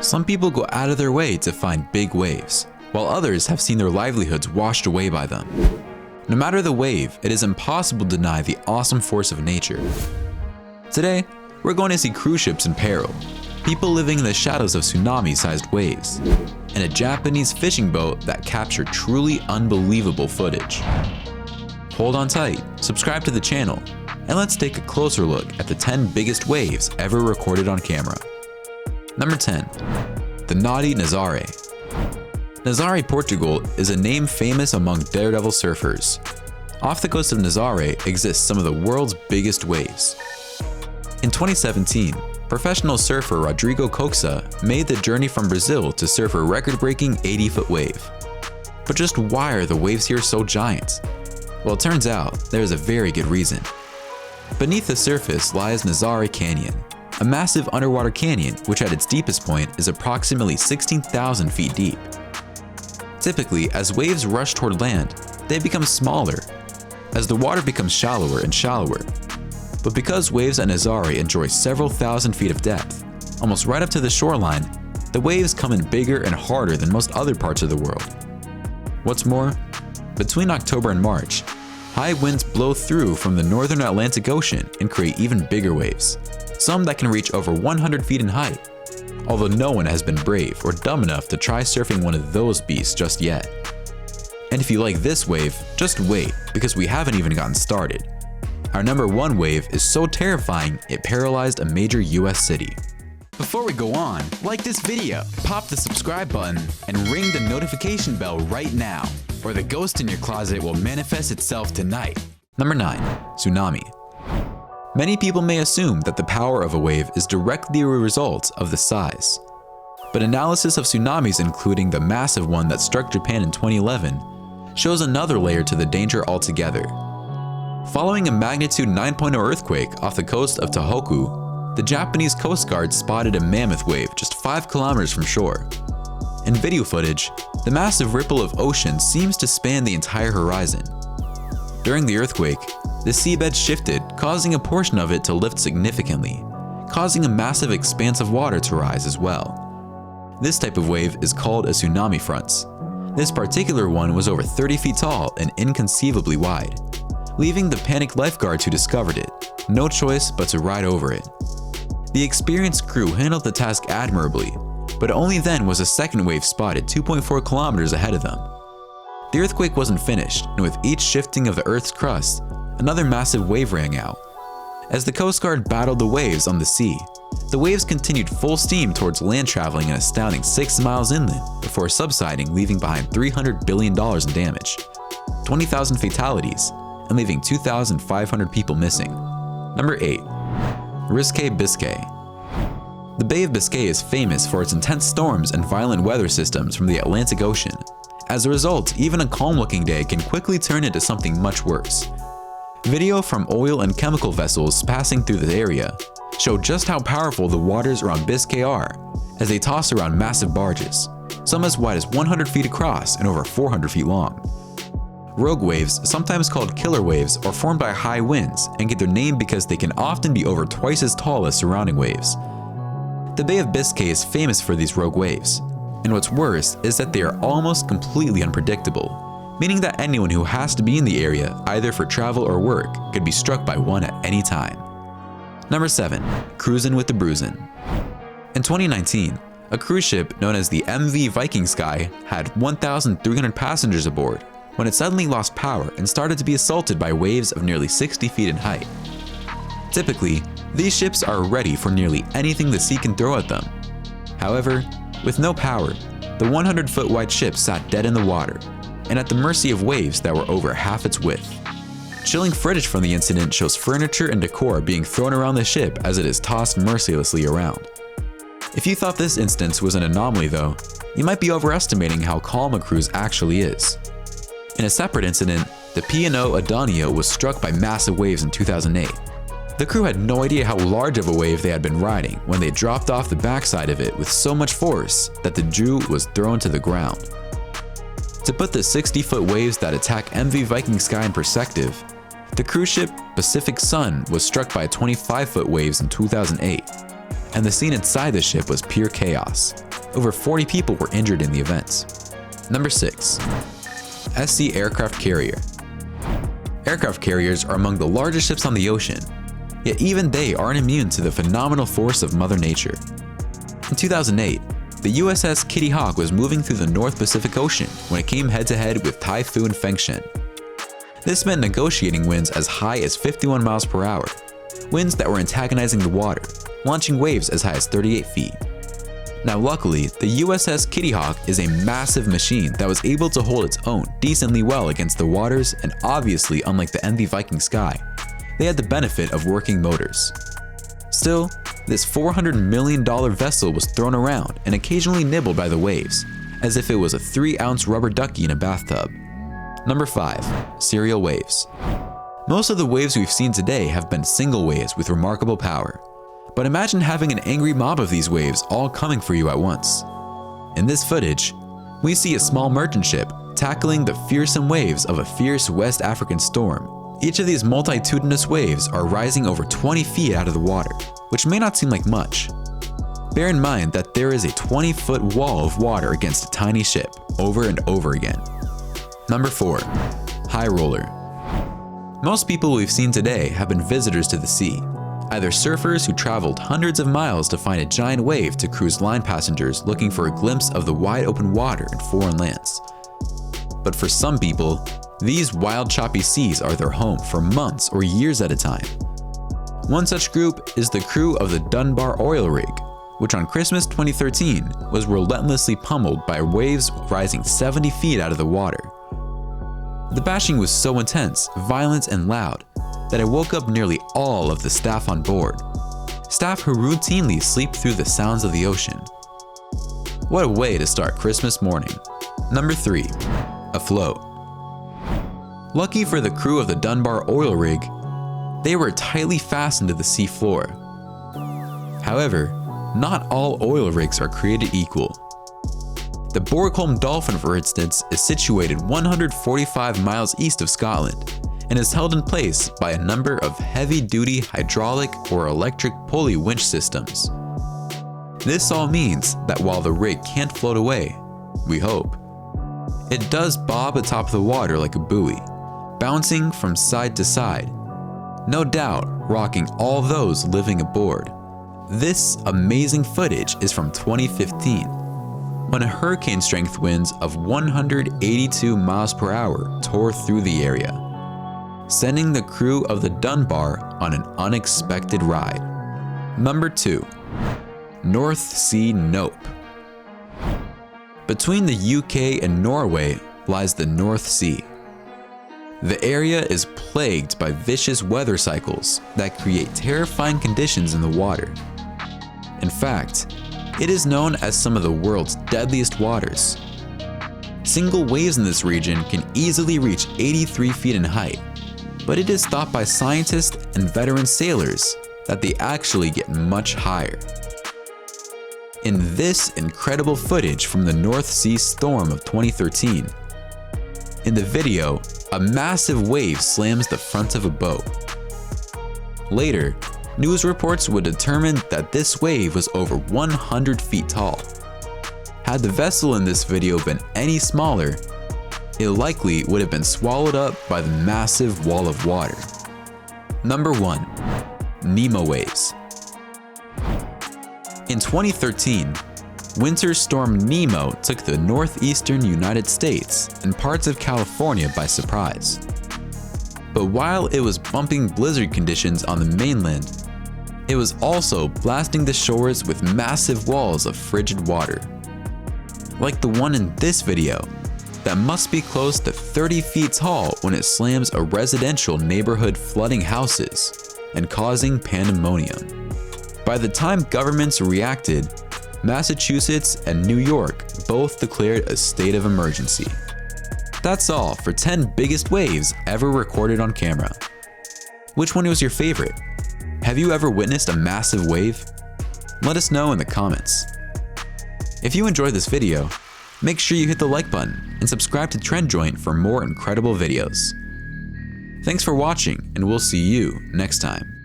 some people go out of their way to find big waves, while others have seen their livelihoods washed away by them. No matter the wave, it is impossible to deny the awesome force of nature. Today, we're going to see cruise ships in peril, people living in the shadows of tsunami-sized waves, and a Japanese fishing boat that captured truly unbelievable footage. Hold on tight, subscribe to the channel, and let's take a closer look at the 10 biggest waves ever recorded on camera. Number 10. The Naughty Nazaré. Nazaré, Portugal is a name famous among daredevil surfers. Off the coast of Nazaré exists some of the world's biggest waves. In 2017, professional surfer Rodrigo Koxa made the journey from Brazil to surf a record-breaking 80-foot wave. But just why are the waves here so giant? Well, it turns out there is a very good reason. Beneath the surface lies Nazaré Canyon, a massive underwater canyon which at its deepest point is approximately 16,000 feet deep. Typically, as waves rush toward land, they become smaller, as the water becomes shallower and shallower. But because waves at Nazaré enjoy several thousand feet of depth, almost right up to the shoreline, the waves come in bigger and harder than most other parts of the world. What's more, between October and March, high winds blow through from the northern Atlantic Ocean and create even bigger waves, some that can reach over 100 feet in height, although no one has been brave or dumb enough to try surfing one of those beasts just yet. And if you like this wave, just wait, because we haven't even gotten started. Our number 1 wave is so terrifying it paralyzed a major US city. Before we go on, like this video, pop the subscribe button, and ring the notification bell right now, or the ghost in your closet will manifest itself tonight. Number 9. Tsunami. Many people may assume that the power of a wave is directly a result of the size. But analysis of tsunamis, including the massive one that struck Japan in 2011, shows another layer to the danger altogether. Following a magnitude 9.0 earthquake off the coast of Tohoku, the Japanese Coast Guard spotted a mammoth wave just 5 kilometers from shore. In video footage, the massive ripple of ocean seems to span the entire horizon. During the earthquake, the seabed shifted, causing a portion of it to lift significantly, causing a massive expanse of water to rise as well. This type of wave is called a tsunami front. This particular one was over 30 feet tall and inconceivably wide, leaving the panicked lifeguards who discovered it no choice but to ride over it. The experienced crew handled the task admirably, but only then was a second wave spotted 2.4 kilometers ahead of them. The earthquake wasn't finished, and with each shifting of the Earth's crust, another massive wave rang out. As the Coast Guard battled the waves on the sea, the waves continued full steam towards land, traveling an astounding 6 miles inland before subsiding, leaving behind $300 billion in damage, 20,000 fatalities, and leaving 2,500 people missing. Number 8. Risque Biscay. The Bay of Biscay is famous for its intense storms and violent weather systems from the Atlantic Ocean. As a result, even a calm-looking day can quickly turn into something much worse. Video from oil and chemical vessels passing through the area show just how powerful the waters around Biscay are as they toss around massive barges, some as wide as 100 feet across and over 400 feet long. Rogue waves, sometimes called killer waves, are formed by high winds and get their name because they can often be over twice as tall as surrounding waves. The Bay of Biscay is famous for these rogue waves, and what's worse is that they are almost completely unpredictable, meaning that anyone who has to be in the area either for travel or work could be struck by one at any time. Number 7. Cruisin' with the Bruisin'. In 2019, a cruise ship known as the MV Viking Sky had 1,300 passengers aboard when it suddenly lost power and started to be assaulted by waves of nearly 60 feet in height. Typically, these ships are ready for nearly anything the sea can throw at them. However, with no power, the 100-foot wide ship sat dead in the water and at the mercy of waves that were over half its width. Chilling footage from the incident shows furniture and decor being thrown around the ship as it is tossed mercilessly around. If you thought this instance was an anomaly though, you might be overestimating how calm a cruise actually is. In a separate incident, the P&O Adonio was struck by massive waves in 2008. The crew had no idea how large of a wave they had been riding when they dropped off the backside of it with so much force that the Jew was thrown to the ground. To put the 60-foot waves that attack MV Viking Sky in perspective, the cruise ship Pacific Sun was struck by 25-foot waves in 2008, and the scene inside the ship was pure chaos. Over 40 people were injured in the event. Number 6. SC Aircraft Carrier. Aircraft carriers are among the largest ships on the ocean, yet even they aren't immune to the phenomenal force of Mother Nature. In 2008, the USS Kitty Hawk was moving through the North Pacific Ocean when it came head-to-head with Typhoon Fengshen. This meant negotiating winds as high as 51 miles per hour, winds that were antagonizing the water, launching waves as high as 38 feet. Now luckily, the USS Kitty Hawk is a massive machine that was able to hold its own decently well against the waters, and obviously unlike the MV Viking Sky, they had the benefit of working motors. Still, this $400 million vessel was thrown around and occasionally nibbled by the waves, as if it was a 3-ounce rubber ducky in a bathtub. Number 5. Serial waves. Most of the waves we've seen today have been single waves with remarkable power. But imagine having an angry mob of these waves all coming for you at once. In this footage, we see a small merchant ship tackling the fearsome waves of a fierce West African storm. Each of these multitudinous waves are rising over 20 feet out of the water, which may not seem like much. Bear in mind that there is a 20-foot wall of water against a tiny ship over and over again. Number 4. High roller. Most people we've seen today have been visitors to the sea, either surfers who traveled hundreds of miles to find a giant wave to cruise line passengers looking for a glimpse of the wide open water in foreign lands. But for some people, these wild choppy seas are their home for months or years at a time. One such group is the crew of the Dunbar oil rig, which on Christmas 2013 was relentlessly pummeled by waves rising 70 feet out of the water. The bashing was so intense, violent, and loud that it woke up nearly all of the staff on board. Staff who routinely sleep through the sounds of the ocean. What a way to start Christmas morning. Number 3. Afloat. Lucky for the crew of the Dunbar oil rig, they were tightly fastened to the sea floor. However, not all oil rigs are created equal. The Borgholm Dolphin, for instance, is situated 145 miles east of Scotland and is held in place by a number of heavy-duty hydraulic or electric pulley winch systems. This all means that while the rig can't float away, we hope, it does bob atop the water like a buoy, bouncing from side to side, no doubt rocking all those living aboard. This amazing footage is from 2015, when hurricane-strength winds of 182 miles per hour tore through the area, sending the crew of the Dunbar on an unexpected ride. Number 2. North Sea Nope. Between the UK and Norway lies the North Sea. The area is plagued by vicious weather cycles that create terrifying conditions in the water. In fact, it is known as some of the world's deadliest waters. Single waves in this region can easily reach 83 feet in height, but it is thought by scientists and veteran sailors that they actually get much higher. In this incredible footage from the North Sea storm of 2013, in the video, a massive wave slams the front of a boat. Later, news reports would determine that this wave was over 100 feet tall. Had the vessel in this video been any smaller, it likely would have been swallowed up by the massive wall of water. Number 1. Nemo waves. In 2013, Winter Storm Nemo took the northeastern United States and parts of California by surprise. But while it was bumping blizzard conditions on the mainland, it was also blasting the shores with massive walls of frigid water. Like the one in this video, that must be close to 30 feet tall when it slams a residential neighborhood, flooding houses and causing pandemonium. By the time governments reacted, Massachusetts and New York both declared a state of emergency. That's all for 10 biggest waves ever recorded on camera. Which one was your favorite? Have you ever witnessed a massive wave? Let us know in the comments. If you enjoyed this video, make sure you hit the like button and subscribe to TrendJoint for more incredible videos. Thanks for watching, and we'll see you next time.